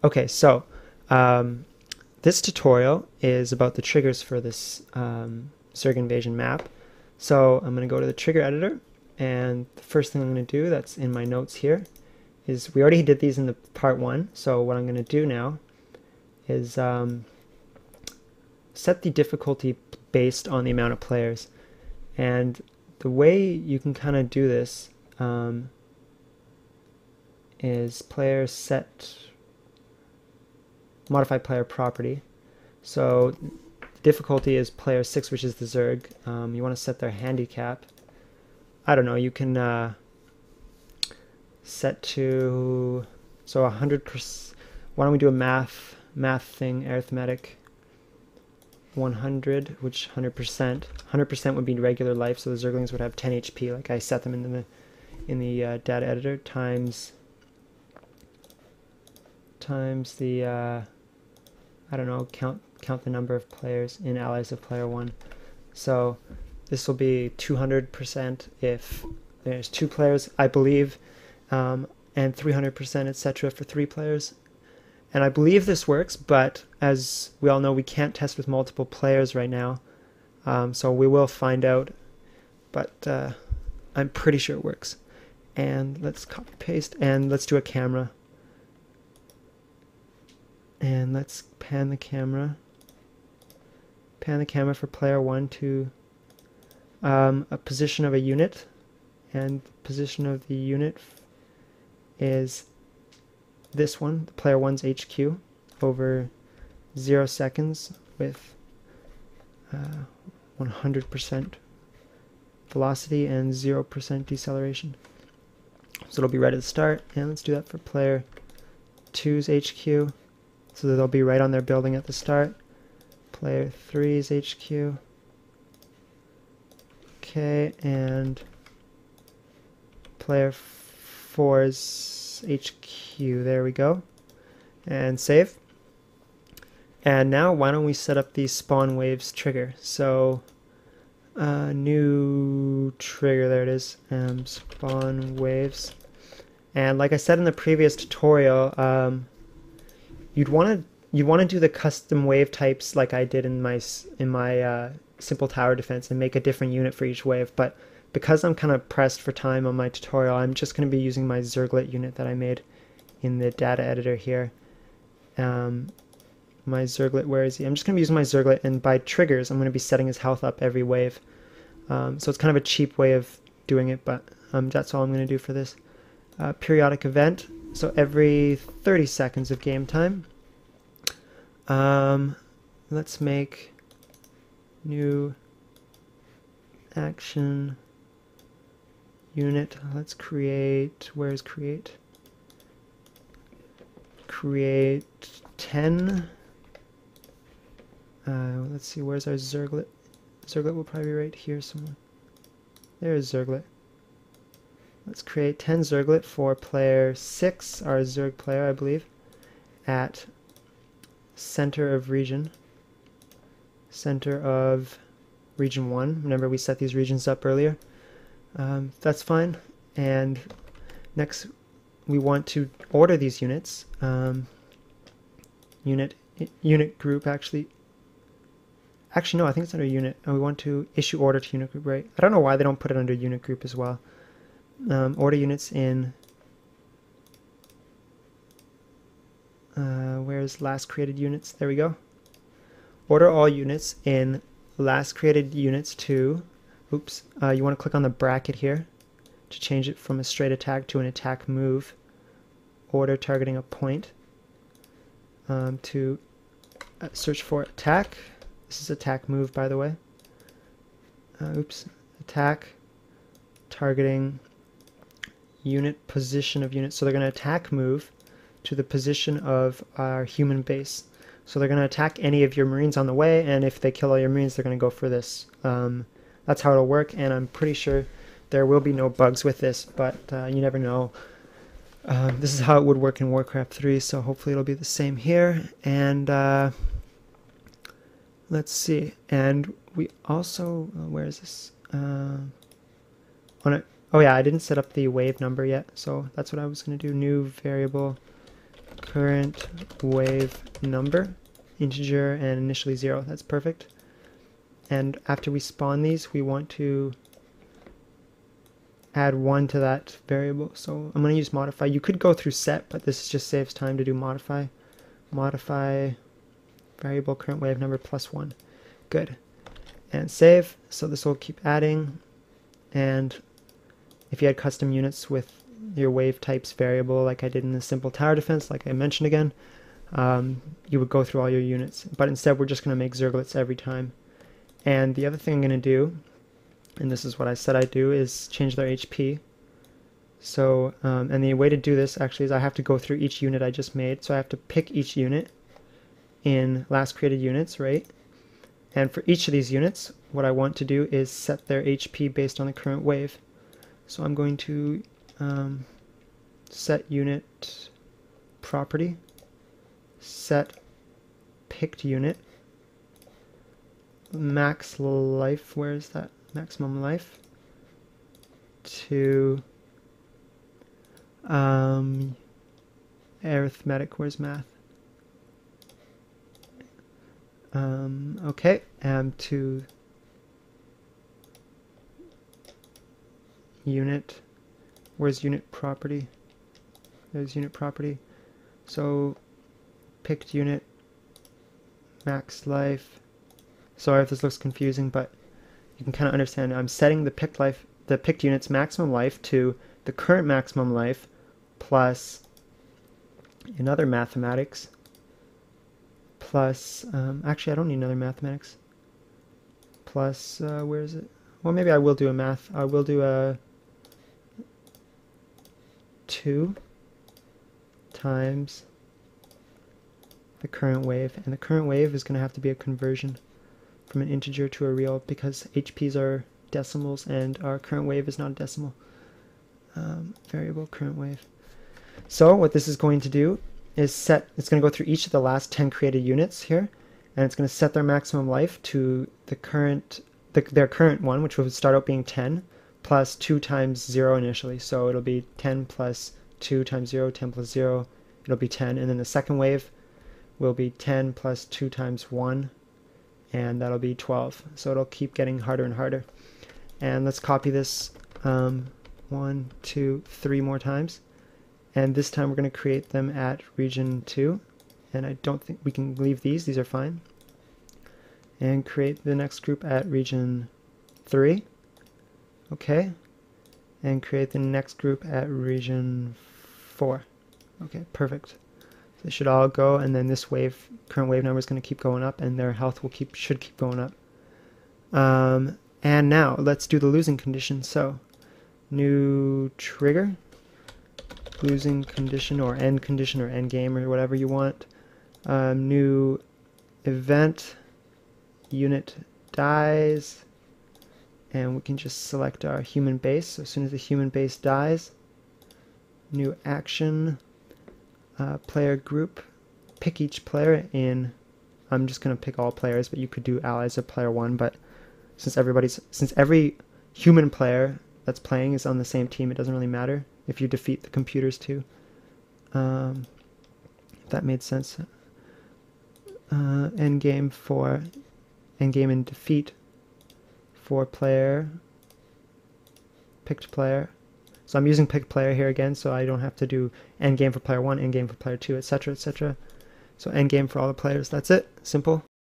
Okay, so this tutorial is about the triggers for this Zerg invasion map. So I'm going to go to the trigger editor, and the first thing I'm going to do that's in my notes here is we already did these in the part 1. So what I'm going to do now is set the difficulty based on the amount of players. And the way you can kind of do this is player set modify player property. So difficulty is player 6, which is the Zerg. You want to set their handicap. I don't know, you can set to, so 100%. Why don't we do a math thing, arithmetic. 100, which 100% would be regular life, so the Zerglings would have 10 HP, like I set them in the data editor, times the I don't know, count the number of players in allies of player 1. So this will be 200% if there's 2 players, I believe, and 300%, etc. for 3 players. And I believe this works, but as we all know, we can't test with multiple players right now. So we will find out, but I'm pretty sure it works. And let's copy paste, and let's do a camera. And let's pan the camera. Pan the camera for player 1 to a position of a unit. And the position of the unit is this one, player 1's HQ, over 0 seconds with 100% velocity and 0% deceleration. So it'll be right at the start, and let's do that for player 2's HQ, so that they'll be right on their building at the start. Player 3's HQ. Okay, and player 4's HQ, there we go, and save. And now why don't we set up the spawn waves trigger. So new trigger, there it is, spawn waves. And like I said in the previous tutorial, you'd want to do the custom wave types like I did in my simple tower defense and make a different unit for each wave, but because I'm kind of pressed for time on my tutorial, I'm just going to be using my Zerglet unit that I made in the data editor here. My Zerglet, where is he? I'm just going to be using my Zerglet, and by triggers, I'm going to be setting his health up every wave. So it's kind of a cheap way of doing it, but that's all I'm going to do for this. Periodic event, so every 30 seconds of game time. Let's make new action unit. Let's create, where's create? Create 10. Let's see, where's our Zerglet? Zerglet will probably be right here somewhere. There's Zerglet. Let's create 10 Zerglet for player 6, our Zerg player, I believe, at center of region. Center of region 1. Remember, we set these regions up earlier. That's fine. And next we want to order these units. Unit group, actually no, I think it's under unit. We want to issue order to unit group, right? I don't know why they don't put it under unit group as well. Order units in where's last created units? There we go. Order all units in last created units to, oops, you want to click on the bracket here to change it from a straight attack to an attack move. Order targeting a point to search for attack. This is attack move, by the way. Oops, attack targeting unit position of units. So they're going to attack move to the position of our human base. So they're going to attack any of your Marines on the way, and if they kill all your Marines, they're going to go for this. That's how it'll work, and I'm pretty sure there will be no bugs with this, but you never know. This is how it would work in Warcraft 3, so hopefully it'll be the same here. And let's see. And we also, where is this? Oh yeah, I didn't set up the wave number yet, so that's what I was going to do. New variable current wave number, integer and initially 0. That's perfect. And after we spawn these, we want to add 1 to that variable. So I'm going to use modify. You could go through set, but this just saves time to do modify. Modify variable current wave number plus 1. Good. And save. So this will keep adding. And if you had custom units with your wave types variable, like I did in the simple tower defense, like I mentioned again, you would go through all your units. But instead, we're just going to make Zerglets every time. And the other thing I'm going to do, and this is what I said I'd do, is change their HP. So, and the way to do this actually is I have to go through each unit I just made. So I have to pick each unit in last created units, right? And for each of these units, what I want to do is set their HP based on the current wave. So I'm going to set unit property, set picked unit, max life, where is that? Maximum life, to arithmetic, where's math? Okay, and to unit, where's unit property? There's unit property. So picked unit, max life. Sorry if this looks confusing, but you can kind of understand. I'm setting the picked unit's maximum life to the current maximum life plus, in other mathematics, plus, actually I don't need another mathematics, plus, where is it? Well, maybe I will do a math. I will do a 2 times the current wave, and the current wave is going to have to be a conversion from an integer to a real, because HPs are decimals and our current wave is not a decimal. Variable current wave. So what this is going to do is set, it's going to go through each of the last 10 created units here, and it's going to set their maximum life to the current, their current one, which will start out being 10, plus 2 times 0 initially. So it'll be 10 plus 2 times 0, 10 plus 0, it'll be 10. And then the second wave will be 10 plus 2 times 1, and that'll be 12. So it'll keep getting harder and harder. And let's copy this 1, 2, 3 more times. And this time we're going to create them at region 2. And I don't think we can leave these. These are fine. And create the next group at region 3. Okay. And create the next group at region 4. Okay, perfect. So they should all go, and then this wave, current wave number is going to keep going up, and their health will should keep going up. And now let's do the losing condition. So new trigger, losing condition or end game or whatever you want. New event, unit dies, and we can just select our human base. So as soon as the human base dies, new action, player group, pick each player in, I'm just going to pick all players, but you could do allies of player 1, but since every human player that's playing is on the same team, it doesn't really matter if you defeat the computers too. If that made sense. End game and defeat for player, picked player. So I'm using picked player here again, so I don't have to do end game for player 1, end game for player 2, etc., etc. So end game for all the players. That's it. Simple.